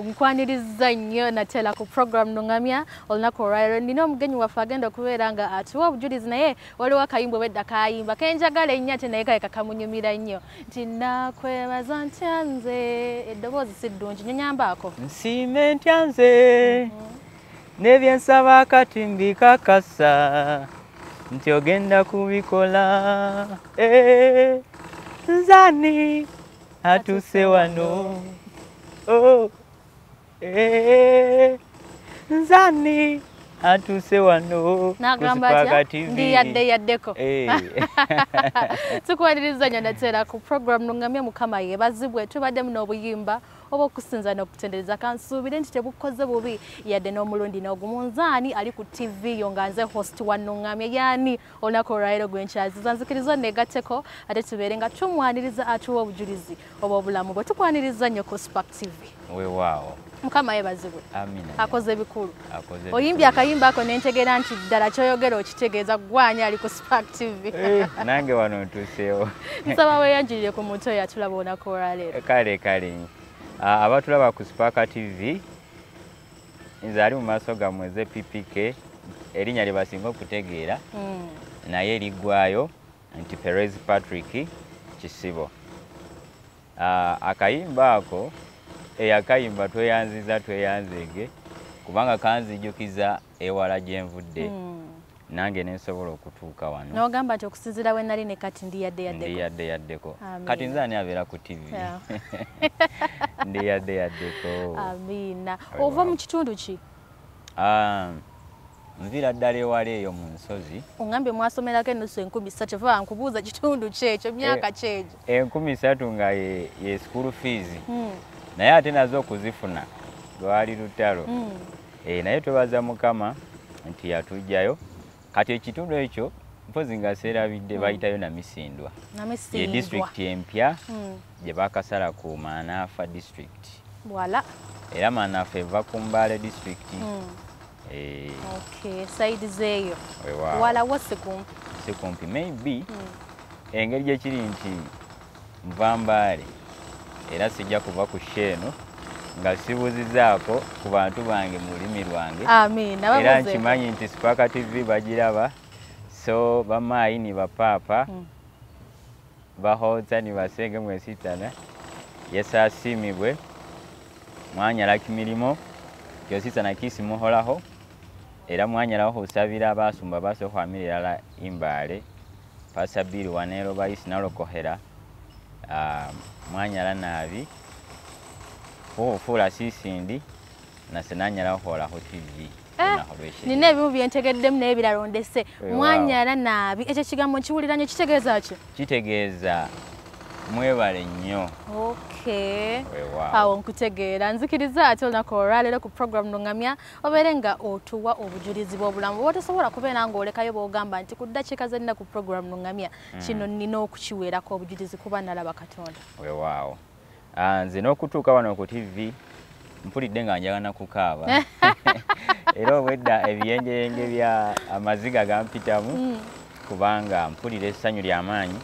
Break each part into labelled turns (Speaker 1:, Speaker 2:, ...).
Speaker 1: nkwaniriza nnyo natela ku program Nungamya olunaku olwaleero nina omugenyi waffe agenda okubeera nga atuwa obujulizi naye waliwo akayimbo wedda kayimba kenjagala ennyo ate naye kale kakamunyumira nnyo nti nakwebaza ntya nze eddoboozi si ddungi nyonyambaako
Speaker 2: nsiime ntya nze n'ebyensaba kati mbikakasa nti ogenda kubikola nzani atuse wano nzani atuse wano
Speaker 1: nagamba ndi yaddeko tukwaniriza nnyo natera ku program Nungamya Mukama yeebazibwe tubaddemu n'obuyimba oba okusinza n'okutendereza kansuubire nti tebukoze bubi yadde n'omulundi n'ogumu nzaani ali ku TV yo nga nze host wa Nungamya yaani olunaku olwaleero gwenkyaziza nzikiriza negatteko ate tubeere nga tumwaniriza atuwa obujulizi oba obulamu bwe tukwaniriza nnyo ku Spark TV
Speaker 2: weewaawo
Speaker 1: Mukama yeebazibwe
Speaker 2: amina
Speaker 1: akoze bikulu oyimbye akayimba ako nentegeera nti ddala kyoyogera okitegeeza gwanya ali ku Spark TV
Speaker 2: nange wano ntuuseewo
Speaker 1: nsaba weeyanjirire ku muntu oyo atulaba olunaku olwaleero
Speaker 2: kale abatulaba ku Spark TV nze ali mu maaso gammwe ze PPK erinnya lye basinga okutegeera naye eriggwayo nti Perez Patrick Kisibo akayimba ako eyakayimba tweyanzege kubanga kanzijukiza ewala gye nvudde nange nensobola okutuuka wano
Speaker 1: n'ogamba nti okusinziira we nali ne kati ndi
Speaker 2: yaddeko kati nze ani abeera ku TV ndi yaddeko
Speaker 1: amiina ova mu kitundu ki
Speaker 2: nvira ddala ewala eyo mu nsozi
Speaker 1: ongambye mwasomerako ennusu 3,000 vaa nkubuuza kitundu kyekyo myaka kyegyo
Speaker 2: 3,000 nga ye school fees naye ate nazo okuzifuna lwali lutalo naye twebaza Mukama nti yatujjayo kati ekitundu ekyo mpozi nga seerabidde bayitayo Namisindwa ye district empya gye bakasala ku Manaafa district
Speaker 1: wala
Speaker 2: era Manaafa eva ku Mbale district
Speaker 1: okay side zeeyo wala
Speaker 2: sikumpi maybe engeri gyekiri nti nva Mbale era sijja kuva ku Sheeno nga sibuzizaako ku bantu bange mu lulimi lwange era nkimanyi nti Spark TV bagiraba so bamaayi ni bapaapa bahota ni basenge mwesitana yesaasiimibwe mwanyala kimilimo gyositana kisi muholaho era mwanyalaho osabira abaasumba basooka amirala Imbale pasabiri wanero bayisi nalokohera mwanyala naabi fuula siisindi nasenanyala holaho TV
Speaker 1: nina ebimu byentegeddemu naye birala ondese mwanyala naabi ekyo kigambo nkiwulira nnyo kitegeeza ki
Speaker 2: kitegeeza mwebale nnyo
Speaker 1: awo nkutegeera nzikiriza ate olunaku olwaleero ku program Nungamya obeere nga otuwa obujulizi bw'obulamu bwe tosobola kubeera ng'olekayo bw'ogamba nti ku ddakiika zenna ku program Nungamya kino nina okukiweerako obujulizi kuba nalaba Katonda
Speaker 2: weewaawo nze n'okutuuka wano ku TV mpulidde nga njagala kukaaba era obwedda ebiyenjeyenge bya amaziga gampitamu kubanga mpulira essanyu ly'amaanyi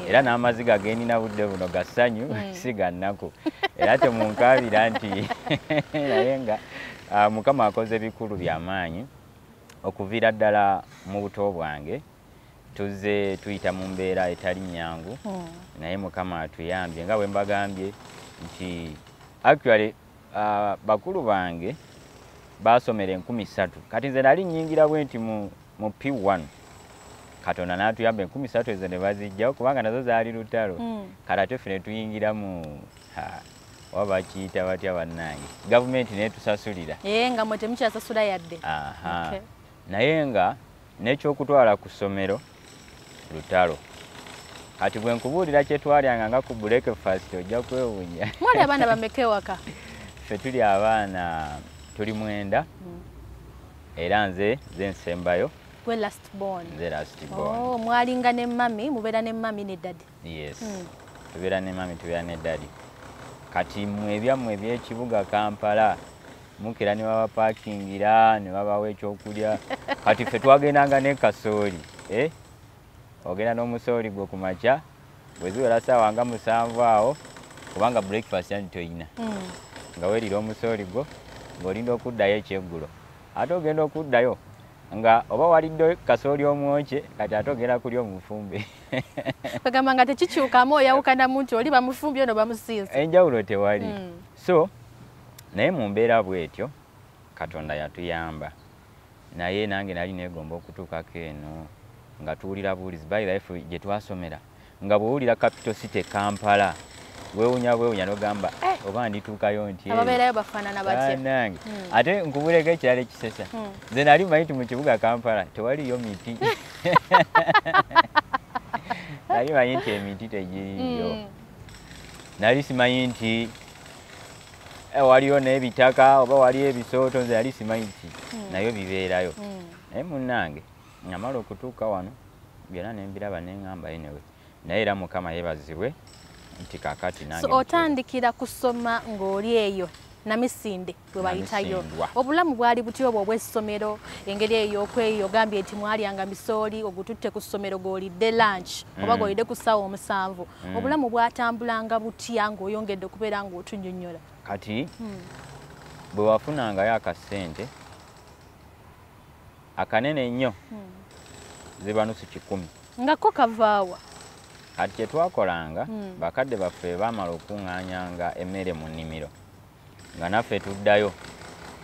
Speaker 2: era n'amaziga geenina budde buno ga ssanyu si ga nnaku era temunkaabira nti naye nga Mukama akoze bikulu by'amaanyi okuviira ddala mu buto bwange tuzze tuyita mu mbeera etali nnyangu naye Mukama atuyambye nga bwe mbagambye nti actually bakulu bange basomera 3,000 kati nze nali nnyingira bwe nti mu P1 Katonda n'atuyamba 3,000 ezo ne bazijjawo kubanga nazo zaali lutalo kati ate ffe ne tuyingira mu waba kiyita batya bannange gavumenti netusasulira
Speaker 1: nga mwe temukyasasula yadde
Speaker 2: naye nga n'ekyokutwala ku ssomero lutalo kati bwe nkubuulira kye twalyanga nga ku breakfast ojja kwewuunya
Speaker 1: mwali abaana bameka ewaka
Speaker 2: ffe tuli abaana tuli 9 era nze nsembayo
Speaker 1: gwe last born
Speaker 2: mwalinga
Speaker 1: ne mami mubeera ne mami ne daddy
Speaker 2: yes tubeera ne mami tubeera ne daddy kati mmwe ebyammwe eby'ekibuga Kampala mukira ne babapakingira ne babawa ekyokulya kati ffe twagendanga ne kasooli ogenda n'omusooli gwe ku makya bwe ziwera ssaawa nga 7 awo kubanga breakfast yani toyina nga weerira omusooli gwo ng'olinda okuddayo ekyeggulo ate ogenda okuddayo nga oba walidde kasooli omwokye kati ate ogenda kulya omufumbe
Speaker 1: bagamba nga tekikyukamu oyawukanamu nti oli bamufumbye ono bamusinze
Speaker 2: enjawulo tewali so naye mu mbeera bw'etyo Katonda yatuyamba naye nange nali neegomba okutuukako eno nga tuwulira buwulizi by life gye twasomera nga bw'owulira capital city Kampala weewunya n'ogamba oba ndituukayo nti
Speaker 1: ababeerayo bafaanana batya
Speaker 2: nange ate nkubuleko ekirala ekisesa nze nali manyi nti mu kibuga Kampala tewaliyo miti nali manyi nti emiti tegiriyo nali simanyi nti waliyo n'ebitaka oba waliyo ebisooto nze nali simanyi nti nayo bibeerayo naye munnange namala okutuuka wano byonna nembiraba neŋŋamba enewe naye era Mukama yeebazibwe nti kakati nange
Speaker 1: otandikira kusoma ng'oli eyo Namisinde bwe bayitayo obulamu bwali butyo obwo obw'essomero engeri ey'okweyo ogambye nti mwalyanga misooli ogututte ku ssomero g'olidde lunch oba g'olidde ku ssaawa 7 obulamu bwatambulanga butya ng'oyongedde okubeera ng'otunnyonnyola
Speaker 2: kati bwe wafunangayo akasente akanene nnyo ziba nusu 10
Speaker 1: nga ko kavaawa
Speaker 2: kati kye twakolanga bakadde baffe baamala okuŋŋaanyanga emmere mu nnimiro nga naffe tuddayo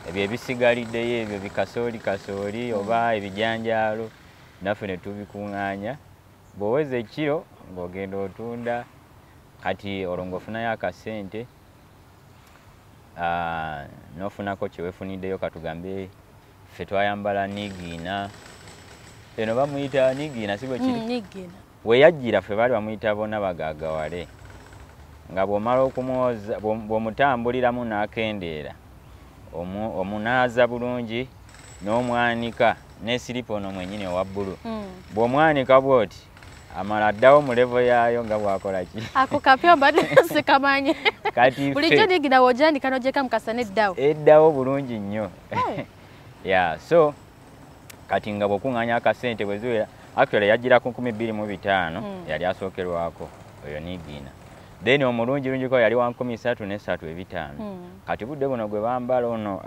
Speaker 2: ebyo ebisigaliddeyo ebyo bikasooli oba ebijanjaalo naffe ne tubikuŋŋaanya bw'oweza ekiro ng'ogenda otunda kati olwo ng'ofunayo akasente n'ofunako kye weefuniddeyo katugambe ffe twayambala nigiina eno bamuyita nigiina si bwe kiri weyajjira ffe baali bamuyita bonna bagaagawale nga bw'omala okumwoza bw'omutambuliramu n'akendeera omunaaza bulungi n'omwanika n'esiripa ono mwennyini owa bbulu bw'omwanika bw'oti amala addawo mu levo yaayo nga bw'akola ki
Speaker 1: ako kapya mbadde sikamanyi
Speaker 2: kati
Speaker 1: bulijjo nigiina bw'ogyanika n'ogyeka mukasa
Speaker 2: eddawo bulungi nnyo ya so kati nga bw'okuŋŋaanya akasente bwe ziwera actually yajjira ku 25,000 yali asookerwako oyo nigiina then omulungi lungiko yali wa 33,500 kati budde buno gwe bambala ono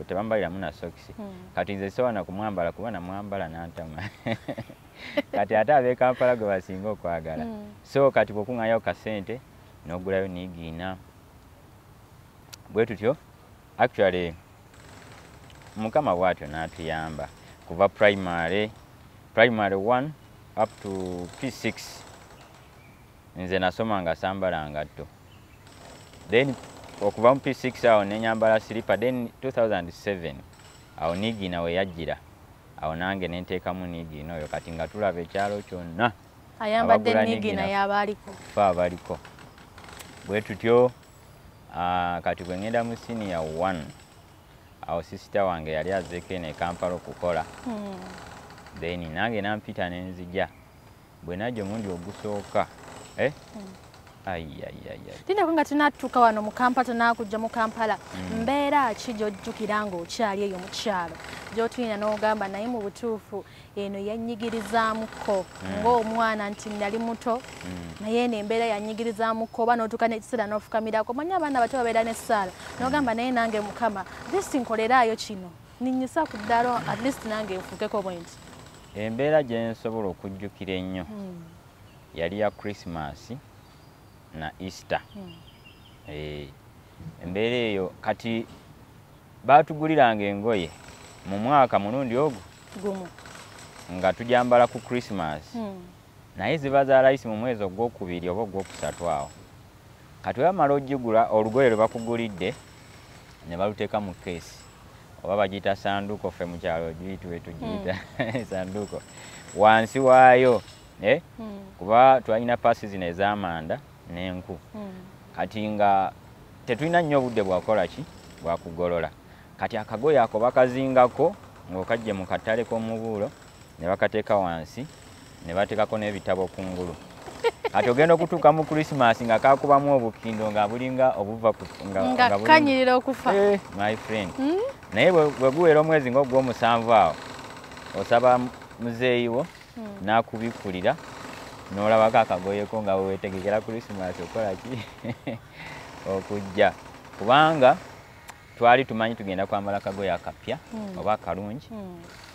Speaker 2: tebambaliramu na sokisi kati nze sowana kumwambala kuba namwambala n'antama kati ate ab'e Kampala gwe basinga okwagala so kati bw'okuŋŋaanyayo kasente n'ogulayo nigiina bwe tutyo actually Mukama bw'atyo n'atuyamba kuva primary 1 up to P6 nze nasoma nga sambala ngatto then okuva mu P6 awo nenyambala silipa then 2007 awo nigiina we yajjira awo nange nenteekamu nigiina oyo kati nga tulaba ekyalo kyonna
Speaker 1: ayambadde nigiina y'abaliko
Speaker 2: fe abaliko bwe tutyo kati bwe ngenda mu senior 1 awo sisita wange yali azzeeko eno e Kampala okukola then nange nampita nenzija bwe najja omundi ogusooka
Speaker 1: tinako nga tunatuuka wano mu Kampala tunakujja mu Kampala mbeera ki gy'ojjukira ng'okyali eyo mu kyalo gy'otulina n'ogamba naye mu butuufu eno yannyigirizaamuko ng'omwana nti nali muto naye eno embeera yannyigirizaamuko oba n'otuuka n'ekiseera n'ofukamirako manyi abaana bato babeera n'essaala n'ogamba naye nange Mukama just nkoleraayo kino ninnyisa ku ddalo at least nange nfuukeko bwenti
Speaker 2: embeera gye nsobola okujjukira ennyo yali ya Christmas na Easter embeera eyo kati baatuguliranga engoye mu mwaka mulundi ogwo
Speaker 1: gumu
Speaker 2: nga tujambala ku Christmas naye ziba za layisi mu mwezi ogwokubiri oba ogwokusatu awo kati wamala ogigula olugoye lwe bakugulidde ne baluteeka mu keesi oba bagiyita sanduuko ffe mu kyalo tugiyita sanduuko wansi waayo kuba twalina paasi zino ez'amanda n'enku kati nga tetulina nnyo obudde bwakola ki bwakugolola kati akagoye ako bakazingako ng'okajje mu katale k'omubuulo ne bakateeka wansi ne bateekako n'ebitabo kungulu kati ogenda okutuuka mu Christmas nga kakubamu obukindo nga bulinga obuva
Speaker 1: nga kanyirira okufa
Speaker 2: my friend naye bwe guwera omwezi ng'ogw'omusanvu awo osaba muzeeyiwo n'akubikulira n'olabako akagoyeko nga wewetegekera Christmas okola ki okujja kubanga twali tumanyi tugenda kwambala kagoye akapya oba akalungi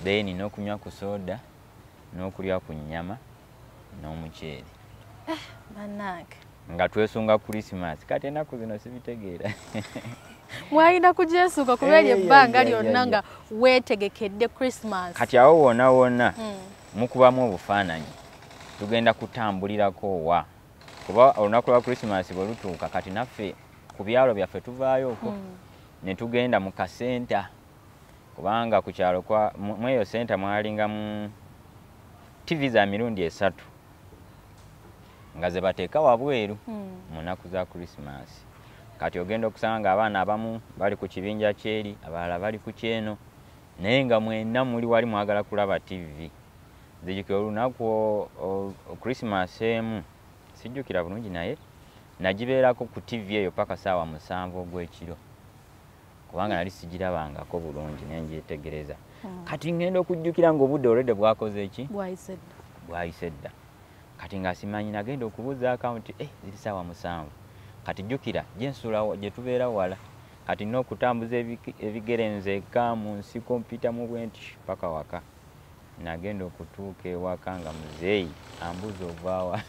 Speaker 2: then n'okunywa ku soda n'okulya ku nnyama n'omuceere
Speaker 1: Bannange
Speaker 2: nga twesunga Christmas kati ennaku zino sibitegeera
Speaker 1: mwalina kugyesuuka kubera ebbanga lyonna nga weetegekedde Christmas
Speaker 2: kati awo wonna mukubamu obufaananyi tugenda kutambulirako wa kuba olunaku lwa Christmas bwe lutuuka kati naffe ku byalo byaffe tuvaayo okwo ne tugenda mu kasenta kubanga ku kyalo mu eyo senta mwalinga mu TV za mirundi 3 nga ze bateeka wabweru mu nnaku za Christmas kati ogenda okusanga abaana abamu bali ku kibinja kyeri abalala bali ku kyeno naye nga mwenna muli wali mwagala kulaba TV zijjukira olunaku Christmas emu sijjukira bulungi naye nagibeerako ku TV eyo paka saawa 7 ogw'ekiro kubanga nali sigirabangako bulungi nenjetegereza kati ngenda okujjukira ng'obudde olwedde bwakoze eki bwayise dda kati nga simanyi nagenda okubuuza akawunti ziri saawa 7 kati jjukira gyensuula gye tubeera wala kati n'okutambuza ebigere nzeka mu nsiko mpita mu bwenti paka waka nagenda okutuuka ewaka nga muzeeyi ambuuza ovaawa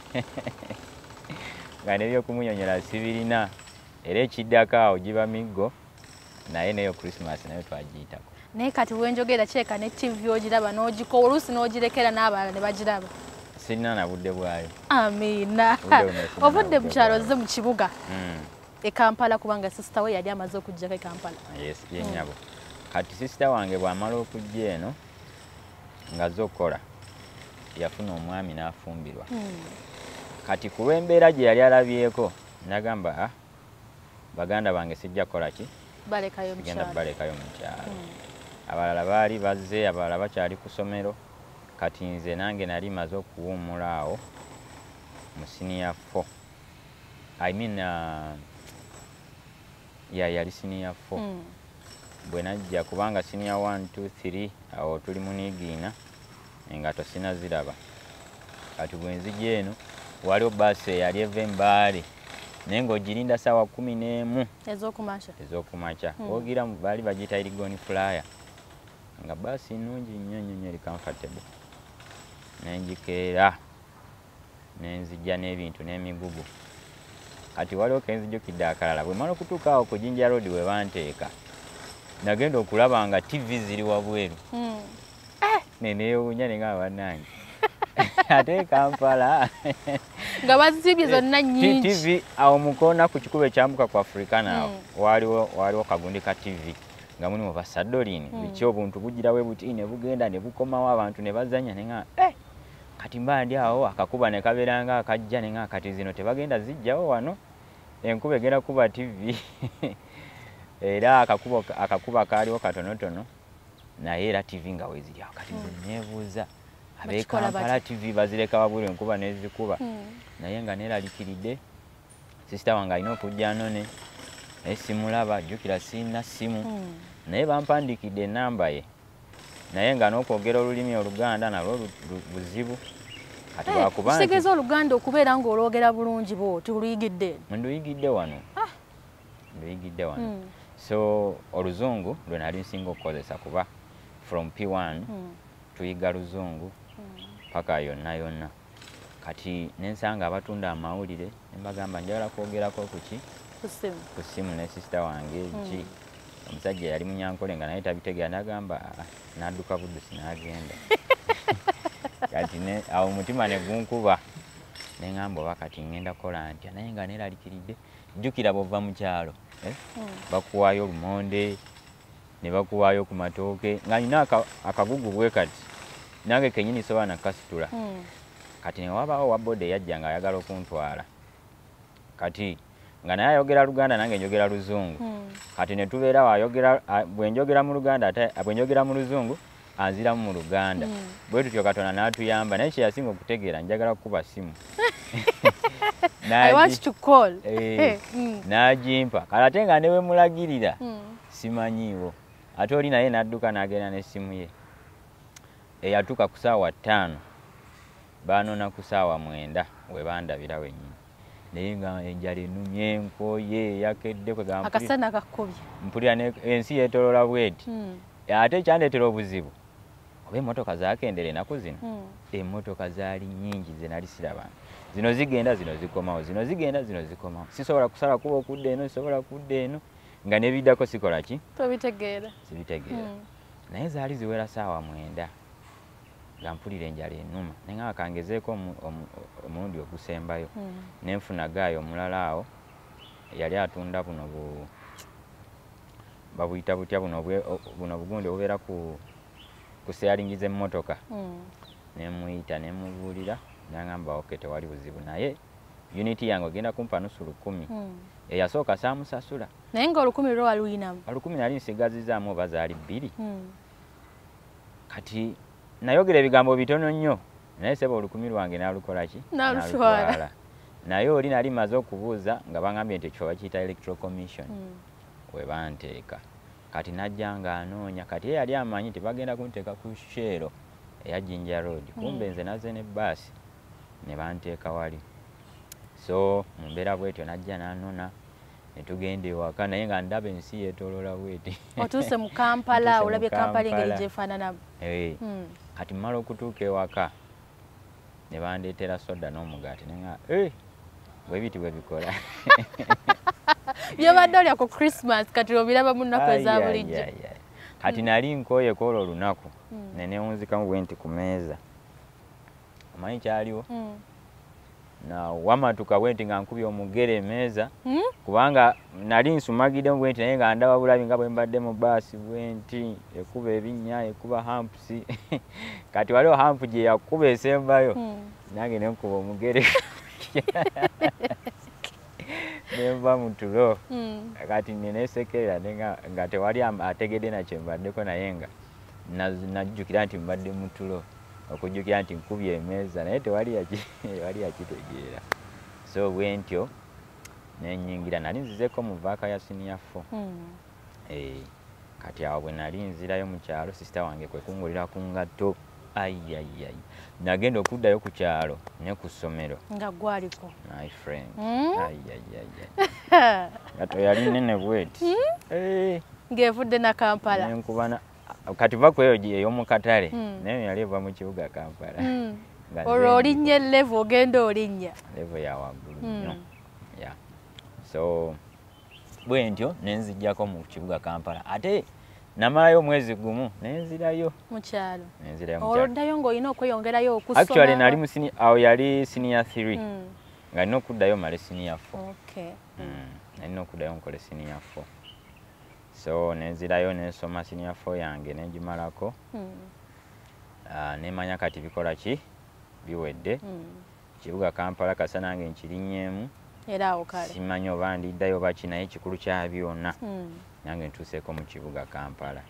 Speaker 2: nga nebyokumunyonyola sibirina era ekiddako awo giba miggo naye neyo Christmas nayo twagiyitako
Speaker 1: naye kati wenjogera kyeka ne TV ogiraba n'ogiko oluusi n'ogirekera n'abalala ne bagiraba
Speaker 2: sirina na budde bwayo
Speaker 1: amiina obudde bukyalo ze mu kibuga e Kampala kubanga sister we yali amaze okujjako e Kampala
Speaker 2: yes yenyabo kati sister wange bwamala okujja eno nga zokola yafuna omwami n'afumbirwa kati ku lw'embeera gye yali alabyeko nagamba baganda bange sijja kola ki genda balekayo mu kyalo abalala baali bazze abalala bakyali ku ssomero kati nze nange nali maze okuwummula awo mu senior 4 yali senior 4 bwe najja kubanga senior 1 2 3 awo tuli muniigiina engato sinaziraba kati bwe nzija eno waliwo baasi eyali eva Embaale naye ng'ogirinda saawa 11 ez'okumakya ogira baali bagiyita Irigoni Flyer nga baasi nnungi nnyo eri comfortable nenjikeera nenzijja n'ebintu n'emigugu kati waliwo kenzijjukidde akalala bwe mala okutuuka awo ku Jinja Road we banteeka nagenda okulaba nga TV ziri wabweru neneewuunya ne nga bannange ate Kampala
Speaker 1: nga bazisibye zonna nnyingi
Speaker 2: TV awo mukoona ku kikubo ekyambuka ku Africana awo waliwo kagundi ka TV nga mulimu basadolini biki obuntu bugirawe buti ne bugenda ne bukomawo abantu ne bazanya ne nga kati mba ndi awo akakuba ne kabeeranga akajja ne nga kati zino tebagenda zijjawo wano enkuba egenda kuba TV era akakuba kaaliwo katonotono naye era TV nga weziri awo kati neebuuza ab'e Kampala TV bazireka wabula enkuba nezikuba naye nga neeralikiridde sisita wange alina okujja none naye simulaba jjukira sirina ssimu naye bampandikidde enamba ye naye nga n'okwogera olulimi Oluganda nalwo buzibu kati lwakuba
Speaker 1: kitegeeza Oluganda okubeera ng'olwogera bulungi bw'oti oluyigidde
Speaker 2: nduyigidde wano so Oluzungu lwe nali nsinga okukozesa kuba from P1 tuyiga Luzungu paka yonna kati nensanga abatunda amawulire nembagamba njagala kwogerako ku ssimu ne sister wange ki omusajja yali munyankole nga naye tabitegera nagamba nadduka buddusi n'agenda kati awo omutima ne gunkuba neŋŋamba oba kati ŋŋenda kola ntya naye nga neeralikiridde jjukira bw'ova mu kyalo bakuwaayo olumonde ne bakuwaayo ku matooke nga nina akagugu bwe kati nange kenyini soba nakasitula kati ne wabaawo wabode yajja nga ayagala okuntwala kati nga naye ayogera Luganda nange njogera Luzungu kati ne tubeera bwe njogera mu Luganda bwe njogera mu Luzungu anziramu mu Luganda bwe tutyo Katonda n'atuyamba naye kye yasinga okutegeera njagala kukuba ssimu
Speaker 1: I want to call
Speaker 2: n'agimpa kale ate nga ne we mulagirira simanyiiwo ate oli naye n'adduka n'agenda n'essimu ye eyatuuka ku ssaawa 5 baanona ku ssaawa 9 we bandabira wennyini naye nga enjala enumye enkoye yakedde kwegamba
Speaker 1: akasana kakubye
Speaker 2: mpulira ensi yeetolola bweti ate ekyandeetera obuzibu oba emmotoka zakendera ennaku zino emmotoka zaali nnyingi ze nali siraba zino zigenda zino zikomawo zino zigenda zino zikomawo sisobola kusala kuba okudda eno sisobola kudda eno nga nebiddako sikola ki
Speaker 1: tobitegeera
Speaker 2: sibitegeera naye zaali ziwera ssaawa 9 nga mpulira enjala ennuma naye nga kangezeeko omulundi ogusembayo nenfuna gaayo omulala awo yali atunda buno babuyita butya buno bugundi obubeera ku seyalingiza emmotoka nemuyita nemubuulira nangamba oke tewali buzibu naye uniti yange ogenda kumpa nusu 10 eyasooka saamusasula
Speaker 1: naye nga 10 lwo waluyinamu
Speaker 2: 10 nali nsigazizaamu oba zaali 2 kati nayogera ebigambo bitono nnyo naye seba 10 lwange nalukola ki
Speaker 1: nalutwala
Speaker 2: naye oli nali maze okubuuza nga bangambye nti ekyo bakiyita electoral commission we banteeka kati najja nga anoonya kati yali amanyi nti bagenda kunteeka ku Shero eya Jinja Road kumbe nze naze ne bbaasi ne banteeka wali so mu mbeera bwetyo najja nanona ne tugenda ewaka naye nga ndaba ensi yeetolola bweti
Speaker 1: otuuse mu Kampala olabye Kampala engeri gyefaananamu
Speaker 2: kati mmala okutuuka ewaka ne bandeetera soda n'omugaati nenga bwe biti bwe bikola
Speaker 1: byobadde olya ku Christmas kati obiraba mu nnaku eza bulijjo
Speaker 2: kati nali nkooye kwolwo olunaku nenewunzikamu bwe nti ku meeza omanyi kyaliwo na wamatuka bwe nti nga nkubye omugere emeeza kubanga nali nsumagiddemu bwe nti naye nga ndaba bulabi nga bwe mbadde mu baasi bwe nti ekuba ebinnya ekuba hampusi kati waliwo hampu gye yakuba esembayo nange nenkuba omugere nenva mu tulo kati nenesekerera nga tewali ategedde nakyo mbaddeko naye nga najjukira nti mbadde mu tulo okujjukira nti nkubye emeeza naye tewali yakitegeera so bwe ntyo nenyingira nali nzizeeko mu vaaka ya senior 4 kati awo bwe nali nzirayo mu kyalo sisita wange kwe kungulira ku ngatto ayiyayiyayi nagenda okuddayo ku kyalo ne ku ssomero
Speaker 1: nga gwaliko
Speaker 2: my friend ayiyayiyayi ngato yali nene bweti
Speaker 1: ng'evudde na Kampala
Speaker 2: nenkubana kati va kweyo ey'omu katale naye yali eva mu kibuga Kampala
Speaker 1: olwo olinnya level ogenda olinnya
Speaker 2: level ya waggulu nnyo so bwe ntyo nenzijjako mu kibuga Kampala ate namalayo omwezi gumu nenzirayo
Speaker 1: mu kyalo
Speaker 2: nenzirayo
Speaker 1: oloddayo ng'olina okweyongerayo okusoma
Speaker 2: actually nali awo yali senior 3 nga nina okuddayo male senior 4 nalina okuddayo nkole senior 4 so nenzirayo nensoma senior 4 yange nengimalako nemanya kati bikola ki biwedde kibuga Kampala kasa nange nkirinnyeemu
Speaker 1: era awo kale
Speaker 2: simanyi oba ndiddayo baki naye ekikulu kya byonna nange ntuuseeko mu kibuga Kampala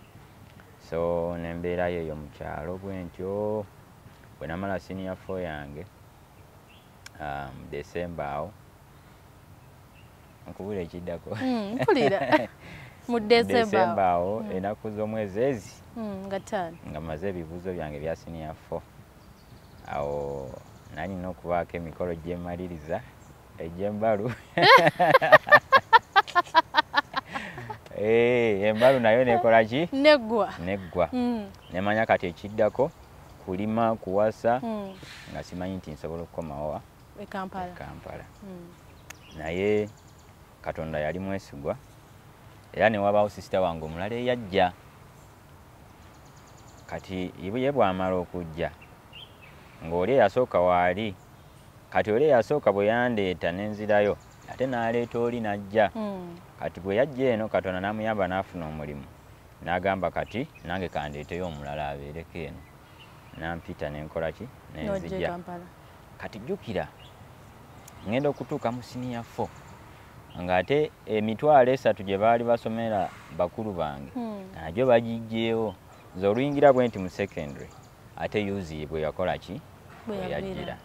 Speaker 2: so nembeerayo eyo mu kyalo bwe ntyo bwe namala senior 4 yange December awo nkubula ekiddako
Speaker 1: mpulira mu December
Speaker 2: awo ennaku z'omwezi ezi
Speaker 1: nga 5
Speaker 2: nga maze ebibuuzo byange bya senior 4 awo nalina okubaako emikolo gyemaliriza egy'embalu embalu nayo nekola ki neggwa nemanya kati ekiddako kulima kuwasa nga simanyi nti nsobola okukomawa
Speaker 1: e Kampala
Speaker 2: naye Katonda yali mwesigwa era ne wabaawo sisita wange omulala eyajja kati ye bwamala okujja ng'oli eyasooka waali kati oli eyasooka bwe yandeeta nenzirayo ate n'aleeta oli n'ajja kati bwe yajja eno Katonda n'amuyamba n'afuna omulimu n'agamba kati nange kandeeteyo omulala abeereko eno nampita nenkola ki nenzija kati jjukira ngenda okutuuka mu senior 4 ng'ate emitwalo 3 gye baali basomera bakulu bange nagyo bagiggyeewo nze oluyingira bwe nti mu secondary ate yuzi bwe yakola ki bwe yajjira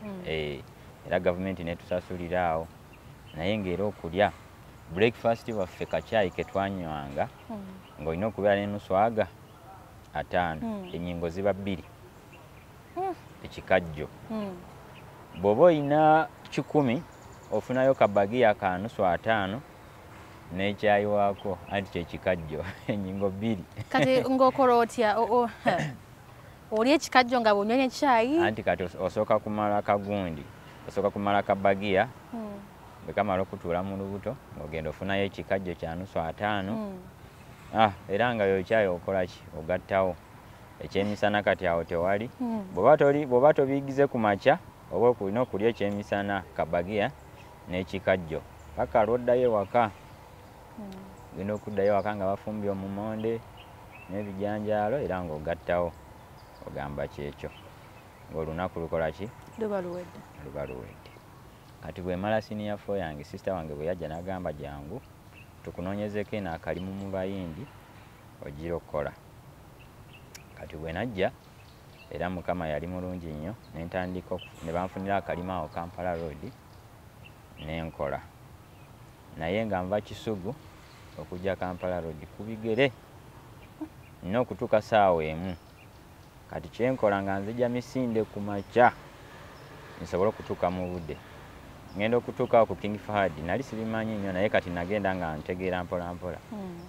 Speaker 2: era gavumenti netusasulira awo naye ng'era okulya breakfast waffe kacaayi ke twanywanga ng'olina okubeera n'enusu aga 5 ennyingo ziba 2 ekikajjo bw'oba olina 10 ofunayo kabagiya ka nusu 5 n'ekyayi waako anti kyekikajjo ennyingo 2
Speaker 1: kati ng'okola otya oli ekikajjo nga bw'onyonya ekyayi
Speaker 2: anti kati osooka kumala kagundi osooka kumala kabagiya bwe kamala okutuula mu lubuto ng'ogenda ofunayo ekikajjo kya nusu 5 era nga yo kyayi okola ki ogattawo ekyemisana kati awo tewali bw'oba tobiyigize ku makya oba olina okulya ekyemisana kabagiya n'ekikajjo paka lw'oddayo ewaka genda okuddayo ewaka nga bafumbye omumonde n'ebijanjaalo era ng'ogattawo ogamba kyekyo ng'olunaku lukola ki
Speaker 1: luba luwedde
Speaker 2: kati bwe mala siniya 4 yange sisita wange bwe yajja n'agamba jangu tukunoonyezeko eno akalimu mu bayindi ogira okukola kati bwe najja era mukama yali mulungi nnyo nentandika ne banfunira akalimu awo Kampala Road nenkola naye nga nva Kisugu okujja Kampala Road ku bigere nina okutuuka saawa emu kati kyenkola nga nzija misinde ku makya nsobole okutuuka mu budde ngenda okutuuka ku King Fahad nali sibimanyi nnyo naye kati nagenda nga ntegeera mpola mpola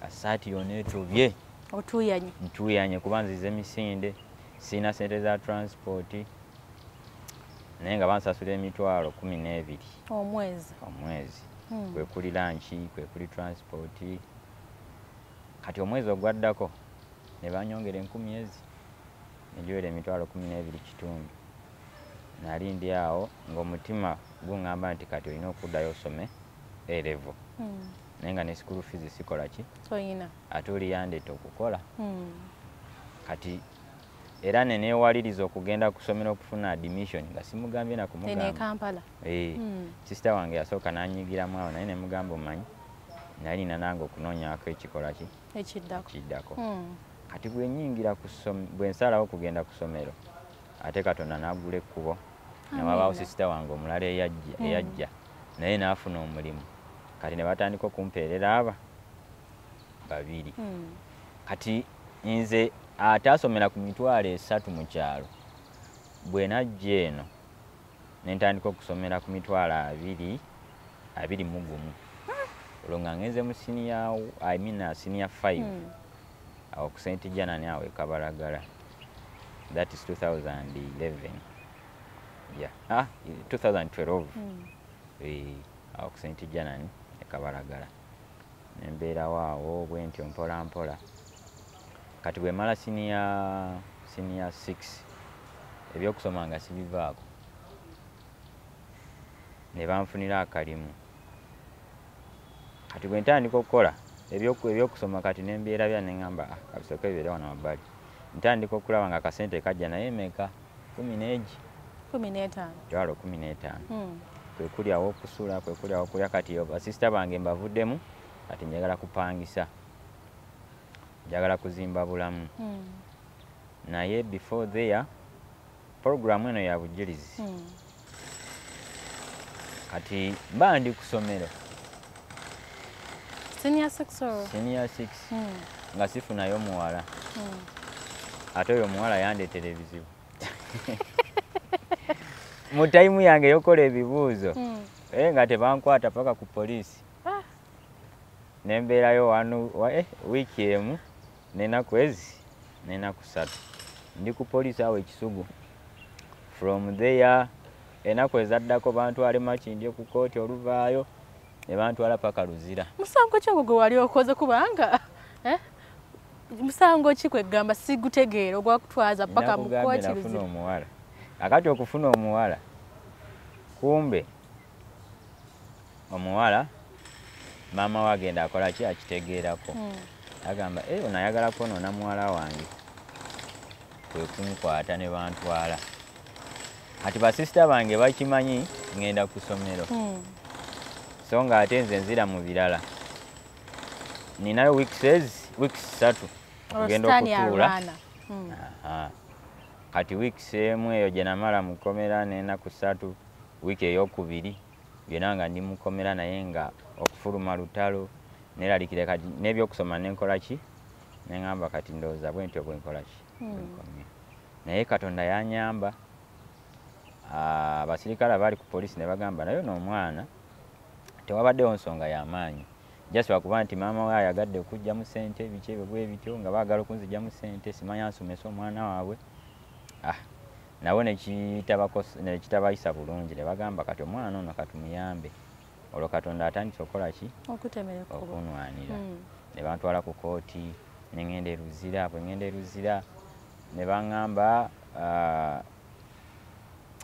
Speaker 2: asaati yonna etobye ntuuyanye kuba nzize misinde sina sente za transport naye nga bansasula emitwalo 12 omwezi kwe kuli lanchi kwe kuli transport kati omwezi ogwaddako ne banyongera 10,000 nejiwera emitwalo 12 kitundu nali ndi awo ng'omutima guŋŋamba nti kati olina okuddayo osome A-level naye nga ne school fees sikola ki ate oli yandeta okukola kati era neneewaliriza okugenda kusomera okufuna admission nga simugambye nakumugamba sisita wange yasooka n'anyigiramu awo naye nemugamba omanyi nali nina nange okunoonyaako ekikola ki ekiddako kati bwe nsalawo okugenda ku ssomero ate Katonda n'aggula ekkubo newabaawo sisita wange omulala eyajja naye n'afuna omulimu kati ne batandika okumpeerera 2 kati nze ate asomera ku mitwalo 3 mu kyalo bwe najja eno nentandika okusomera ku mitwalo 21 olwo nga ngenze mu senior 5 awo ku St. Janani awo Kabalagala that is 2011 2012 awo ku St. Janani Kabalagala nembeerawo awo bwe ntyo mpola mpola kati bwe mala senior 6 ebyokusoma nga sibivaako ne banfunira akalimu kati bwe ntandika okukola ebyokusoma kati nembeera bya neŋŋamba kabisooka bibeere wano wabbali ntandika okulaba nga akasente kajja naye meka 15 kwe kuli awo okusula kwe kuli awo okulya kati basisita bange mbavuddemu kati njagala kupangisa njagala kuzimba bulamu naye before there programu eno ya bujulizi kati mba ndi ku ssomero
Speaker 1: senior 6
Speaker 2: nga sifunayo muwala ate oyo omuwala yandeetera ebizibu mu tayimu yange yokola ebibuuzo nga tebankwata paka ku poliisi nembeerayo wiiki emu n'ennaku 3 ndi ku poliisi awo Ekisugu from there ennaku ezaddako bantwale Makindye ku kooti oluvaayo ne bantwala paka Luzira.
Speaker 1: Musango ki ogwo gwe wali okoze kubanga musango ki kwegamba sigutegeera ogwakutwaza paka mu kooti Luzira?
Speaker 2: Omuwala akati okufuna omuwala kumbe omuwala maama we agenda akola ki akitegeerako agamba ono ayagala kwonoona muwala wange kwe kunkwata ne bantwala kati basisita bange bakimanyi ngenda ku ssomero so nga ate nze nzira mu birala ninayo weeks 3 ngenda okutuula kati weeks emu eyo gye namala mukomera n'ennaku 3 wiiki ey'okubiri byonna nga ndi mukomera naye nga okufuluma lutalo neralikire kati n'ebyokusoma nenkola ki neŋŋamba kati ndowooza bwe ntyo bwe nkola ki bwenkomye naye Katonda yanyamba abasirikale abaali ku poliisi ne bagamba naye n'omwana tewabaddewo nsonga y'amaanyi just wakuba nti maama we ayagadde okujjamu ssente biki ebyo bwe bityo nga baagala okunzigyamu ssente simanya nsomesa omwana waabwe nabo nekitabayisa bulungi ne bagamba kati omwana ono katumuyambe olwo Katonda atandise okukola ki okunwanira ne bantwala ku kooti neŋŋenda eruzira bwe ŋŋenda eruzira ne baŋŋamba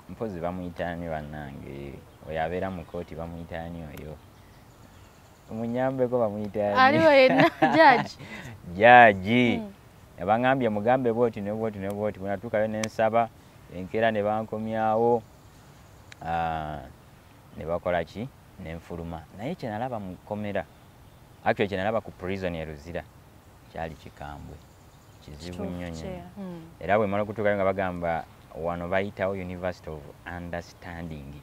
Speaker 2: mpozi bamuyitaani bannange oyo abeera mu kooti bamuyitaani oyo munyambeko bamuyitaani
Speaker 1: aliwo yenna
Speaker 2: jaaji ne baŋŋambye mugambe bwoti ne bwoti ne bwoti bwe natuukayo ne nsaba enkeera ne bankomyawo ne bakola ki ne nfuluma naye kye nalaba mu kkomera actually kye nalaba ku prison e Luzira kyali kikambwe kizibu nnyo nnyo era bwe mala okutuukayo nga bagamba wano bayitawo University of Understanding.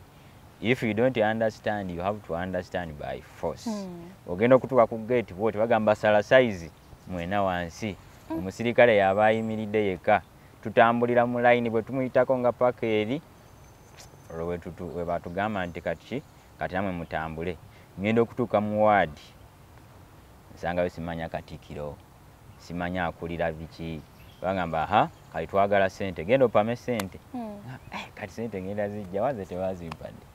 Speaker 2: If you don't understand, you have to understand by force. Ogenda okutuuka ku gate bwoti bagamba sala size mwena wansi omusirikale yaba ayimiridde yekka tutambulira mu line bwe tumuyitako nga paka eri olwo we batugamba nti kati namwe mutambule ngenda okutuuka mu ward nsangayo simanya Katikkiro simanya akulira biki bagamba kati twagala ssente genda opame ssente kati ssente ngenda zijja waze tewazimpadde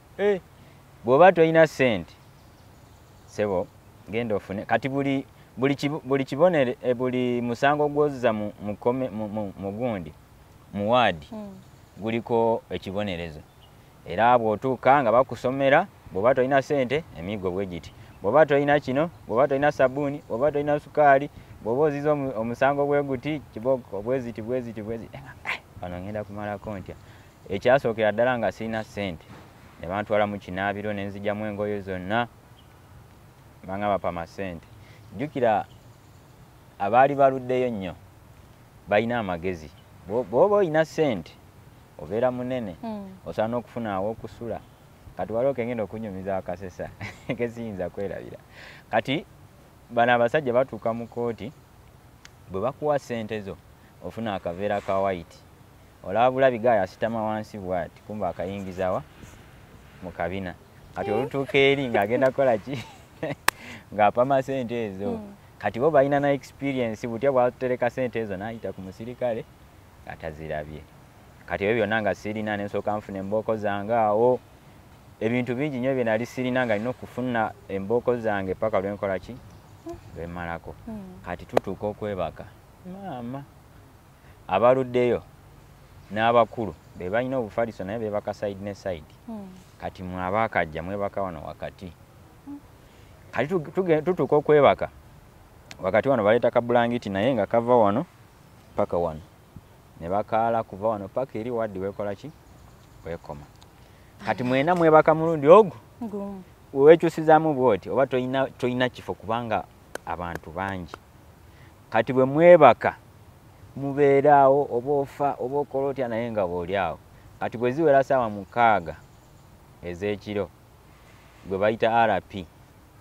Speaker 2: bw'oba toyina ssente sebo genda ofune kati buli kibonere buli musango gw'ozza mu gundi mu ward guliko ekibonerezo era bw'otuuka nga bakusomera bw'oba toyina ssente emigo bwe giti bw'oba toyina kino bw'oba toyina sabbuuni bw'oba toyina sukaali bw'oba oziza omusango bwe guti kiboko bweziti wano ngenda kumalako ntya ekyasookera ddala nga sirina ssente ne bantwala mu kinaabiro ne nzigyamu engoye zonna bangamba pama ssente jjukira abaali baluddeyo nnyo balina amagezi bw'oba oyina ssente obeera munene osaana okufuna aw'okusula kati waliwo kengenda okunyumiza akasesa kesiyinza kwerabira kati bano abasajja batuuka mu kooti bwe bakuwa ssente zo ofuna akaveera ka white olaba bulabi gaaya asitama wansi bwati kumba akayingizawa mu kabina kati olutuuka eri ng'agenda kukola ki ng'apama ssente ezo kati bo balina na experience butya bwatutereka ssente ezo n'ayita ku musirikale atazirabye kati ebyo byonna nga sirina nensooka nfuna embooko zange awo ebintu bingi nnyo bye nali sirina nga nina okufuna embooko zange paka lwenkola ki lwemalako kati tutuuka okwebaka maama abaluddeyo n'abakulu be balina obufaliso naye beebaka side ne side kati mwabaakajja mwebaka wano wakati kati tutuuka okwebaka wakati wano baleeta kabulangiti naye nga kava wano paka wano ne bakaala kuva wano paka eri waddi weekola ki weekoma kati mwena mwebaka mulundi ogwo wewekyusizaamu bwoti oba toyina kifo kubanga abantu bangi kati bwe mwebaka mubeeraawo oba ofa oba okola otya naye nga bw'oli awo kati bwe ziwera ssaawa 6 ez'ekiro gwe bayita RP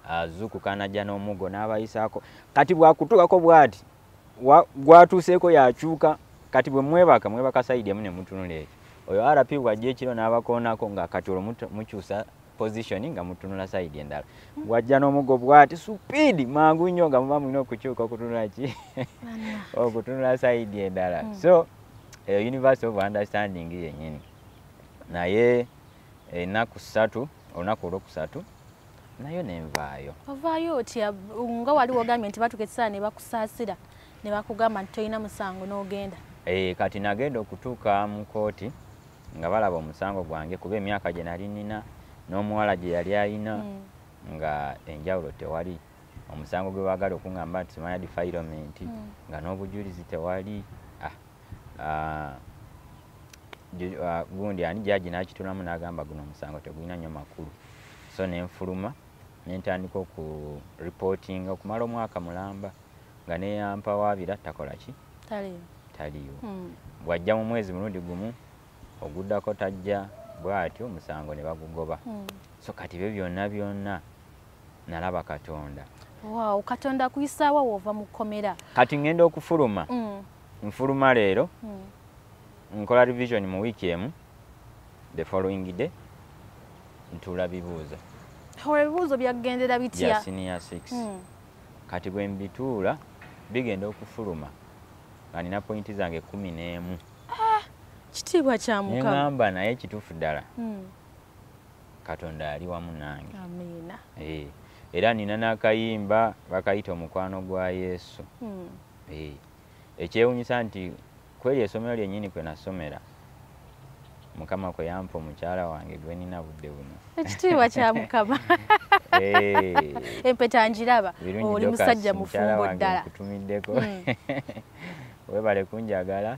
Speaker 2: azuukuka najja n'omuggo n'abayisaako kati bwakutuukako bw'ati gwatuuseeko yakyuka kati bwe mwebaka sayidi emu ne mutunula ekyo oyo RP bw'ajja ekiro n'abakoonako nga kati olwo mukyusa position nga mutunula sayidi endala bw'ajja n'omuggo bw'ati supiidi mangu nnyo nga muba mulina okukyuka okutunula ki okutunula sayidi endala so University of Understanding yennyini naye ennaku 3 olunaku olwokusatu nayo nenvaayo
Speaker 1: ovaayo otya nga wali wogambye nti batuuka ekiseera ne bakusaasira ne bakugamba nti tolina musango n'ogenda
Speaker 2: kati nagenda okutuuka mu kooti nga balaba omusango gwange kuba emyaka gye nali nina n'omuwala gye yali alina nga enjawulo tewali omusango gwe baagala okuŋŋamba nti simanya defilement nga n'obujulizi tewali gundi ani jaji n'akitulamu n'agamba guno omusango tegulina nnyo makulu so nenfuluma nentandika oku reporting okumala omwaka mulamba nga neyampa waabira takola ki taliyo bw'ajja mu mwezi mulundi gumu oguddako tajja bw'atyo omusango ne bagugoba so kati byo byonna nalaba Katonda
Speaker 1: Katonda kuyisaawa woova mu kkomera
Speaker 2: kati ngenda okufuluma nfuluma leero nkola revision mu wiiki emu the following day ntuula bibuuzo
Speaker 1: ebibuuzo byagendera bitya
Speaker 2: bya senior 6 kati bwe mbituula bigenda okufuluma nga nina pointi zange 11
Speaker 1: kitiibwa kya Mukama
Speaker 2: neŋŋamba naye kituufu ddala Katonda ali wamu nange
Speaker 1: amiina
Speaker 2: era nina n'akayimba bakayita omukwano gwa Yesu ekyewuunyisa nti kweri essomero lyennyini kwe nasomera Mukama kwe yampa omukyala wange gwe nina budde buno
Speaker 1: ekitiibwa kya Mukama empeta njiraba oli musajja mufumbo ddala
Speaker 2: kutumiddeko webale kunjagala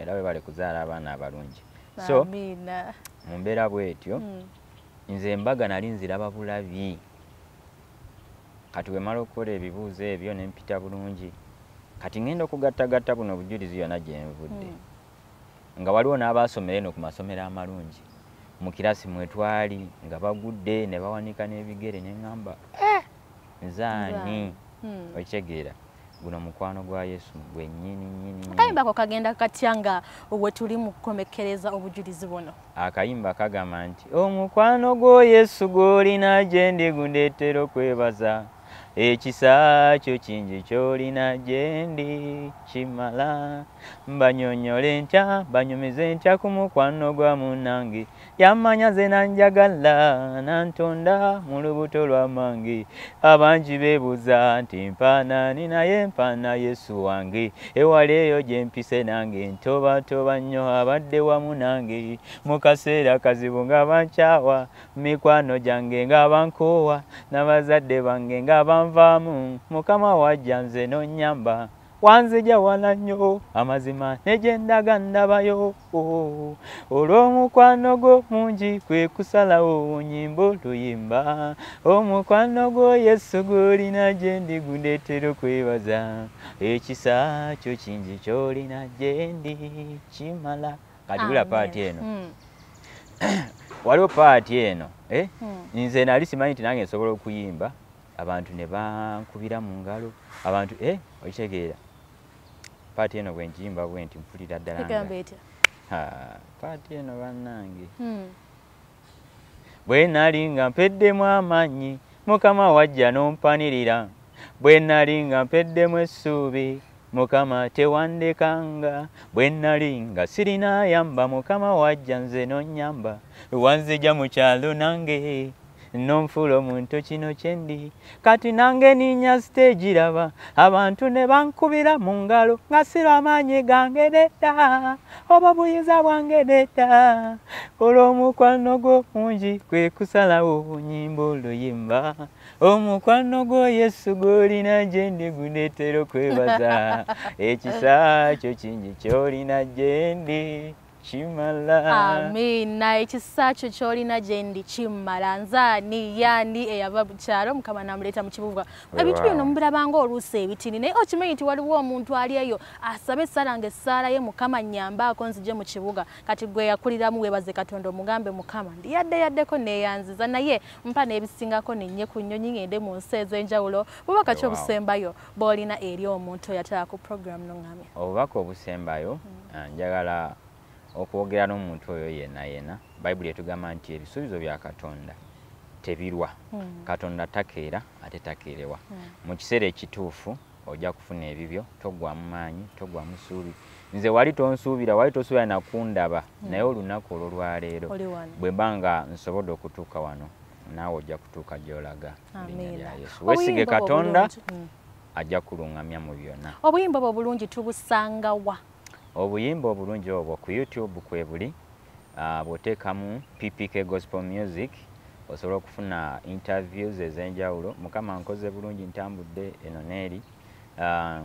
Speaker 2: era webale kuzaala abaana abalungi so
Speaker 1: amiina
Speaker 2: mu mbeera bwetyo nze embaga nali nziraba bulabi kati wemala okukola ebibuuzo ebyo nempita bulungi kati ngenda okugattagatta buno obujulizi yonna gyenvudde nga waliwo n'abaasomera eno ku masomero amalungi mu kirasi mwetwali nga bagudde ne bawanika n'ebigere neŋŋamba nzaani okitegeera guno mukwano gwa Yesu gwe nnyini
Speaker 1: akayimba ko kagenda katya nga we tuli mu kukomekkereza obujulizi buno
Speaker 2: akayimba kagamba nti omukwano gwo Yesu gw'olina gye ndi gundeetera okwebaza ekisa kyo kingi ky'olina gye ndi kimala mbanyonyole ntya banyumize ntya ku mukwano gwa munnange yamanya ze nanjagala nantonda mu lubuto lw'amange abangi beebuuza nti mpaanani naye mpaana Yesu wange ewala eyo gye mpise nange ntobatoba nnyo abadde wamu nange mu kaseera kazibu nga bankyawa mikwano gyange nga bankoowa n'abazadde bange nga banvaamu Mukama wajja nze n'onnyamba wanzija wala nnyo amazima ne gye ndaga ndabayo olw'omukwano gwo mungi kwe kusalawo nnyimba oluyimba omukwano gwo Yesu gw'olina gye ndi gundeetera okwebaza ekisa kyo kingi ky'olina gye ndi kimala kati wula paati eno waliwo paati eno nze nali simanyi nti nange nsobola okuyimba abantu ne bankubira mu ngalo abantu okitegeera paati eno bwe nkiyimba bwe nti mpulira ddala paati eno bannange bwe nali nga mpeddemu amaanyi Mukama wajja n'ompanirira bwe nali nga mpeddemu essuubi Mukama tewandekanga bwe nali nga sirina yamba Mukama wajja nze n'onnyamba wanzija mu kyalo nange n'onfuula omuntu kino kyendi kati nange ninnya stage raba abantu ne bankubira mu ngalo nga si lw'amaanyi gange nedda oba buyinza bwange nedda olw'omukwano gwo mungi kwe kusalawo nnyimba oluyimba omukwano gwo Yesu gw'olina gye ndi gundeetera okwebaza ekisa kyo kingi ky'olina gye ndi kimala
Speaker 1: amiina ekisa kyo ky'olina gye ndi kimala nzaani yani eyava bukyalo Mukama namuleeta mu kibuga ebintu bino mubirabanga oluusi ebitini naye okimanyi nti waliwo omuntu ali eyo asabe essala ng'essaala ye Mukama nnyambaako nzije mu kibuga kati gwe yakuliramu weebaze Katonda omugambe Mukama ndi yaddeko neeyanziza naye mpa n'ebisingako nennye ku nnyonyi ngende mu nsi ez'enjawulo bubaka ki obusembayo bw'olina eri omuntu eyatala ku programu n'oŋŋamya
Speaker 2: obubaka obusembayo njagala okwogera n'omuntu oyo yenna bayibuli etugamba nti ebisuubizo bya Katonda tebirwa Katonda takeera ate takeerewa mu kiseera ekituufu ojja kufuna ebibyo toggwamu maanyi toggwamu ssuubi nze wali tosuubira nakundaba naye olunaku olwo lwaleero bwe mba nga nsobodde okutuuka wano naawe ojja kutuuka gy'olaga erinnya lya Yesu weesige Katonda ajja kuluŋŋamya mu byonna
Speaker 1: obuyimba bwo obulungi tubusanga wa
Speaker 2: obuyimba obulungi obwo ku YouTube kwe buli bw'oteekamu PPK Gospel Music osobola okufuna interviews ez'enjawulo Mukama nkoze bulungi ntambudde eno n'eri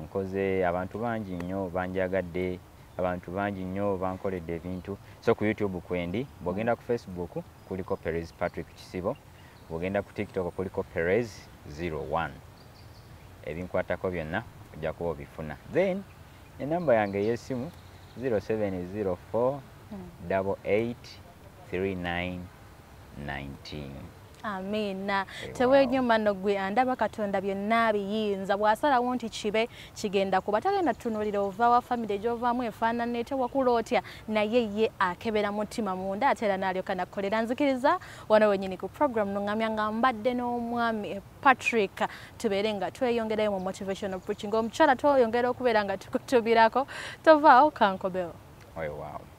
Speaker 2: nkoze abantu bangi nnyo banjagadde abantu bangi nnyo bankoledde ebintu so ku YouTube kwendi bw'ogenda ku Facebook kuliko Perez Patrick Kisibo bw'ogenda ku TikTok kuliko Perez 01 ebinkwatako byonna ojja kuba obifuna then enamba yange y'essimu 0704 88 39 19
Speaker 1: Amina. Tewenyuma no gwe andaba Katonda byonna biyinza bw'asalawo nti kibe kigenda kuba tagenda tutunulira ova wa family gy'ovaamu efaanana etya wakula otya naye ye akebera mutima munda ate era n'alyoka nakkolera. Nzikiriza wano wennyini ku program Luŋŋamya nga mbadde n'omwami Patrick tubeere nga tweyongerayo mu motivational preaching. Omukyala tweyongera okubeera nga tukutubirako tovaawo kankobewo.
Speaker 2: Wow.